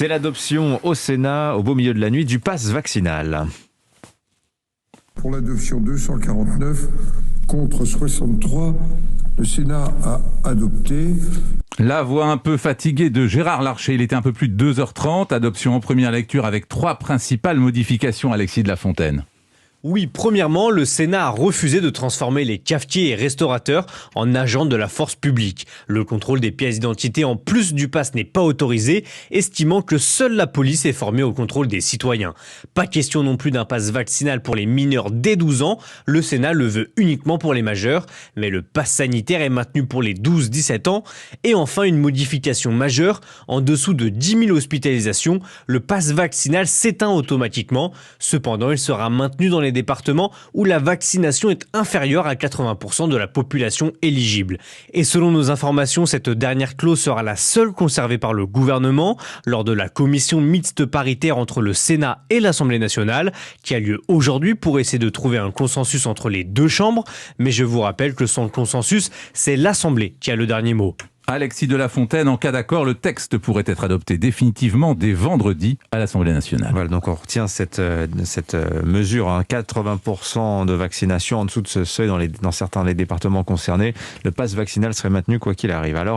C'est l'adoption au Sénat, au beau milieu de la nuit, du pass vaccinal. Pour l'adoption 249 contre 63, le Sénat a adopté. La voix un peu fatiguée de Gérard Larcher, il était un peu plus de 2h30, adoption en première lecture avec 3 principales modifications, Alexis de la Fontaine. Oui, premièrement, le Sénat a refusé de transformer les cafetiers et restaurateurs en agents de la force publique. Le contrôle des pièces d'identité en plus du pass n'est pas autorisé, estimant que seule la police est formée au contrôle des citoyens. Pas question non plus d'un pass vaccinal pour les mineurs dès 12 ans, le Sénat le veut uniquement pour les majeurs, mais le pass sanitaire est maintenu pour les 12-17 ans. Et enfin, une modification majeure, en dessous de 10 000 hospitalisations, le pass vaccinal s'éteint automatiquement. Cependant, il sera maintenu dans les départements où la vaccination est inférieure à 80% de la population éligible. Et selon nos informations, cette dernière clause sera la seule conservée par le gouvernement lors de la commission mixte paritaire entre le Sénat et l'Assemblée nationale qui a lieu aujourd'hui pour essayer de trouver un consensus entre les deux chambres. Mais je vous rappelle que sans consensus, c'est l'Assemblée qui a le dernier mot. Alexis de la Fontaine, en cas d'accord, le texte pourrait être adopté définitivement dès vendredi à l'Assemblée nationale. Voilà, donc on retient cette mesure, 80% de vaccination en dessous de ce seuil dans certains des départements concernés. Le pass vaccinal serait maintenu quoi qu'il arrive. Alors,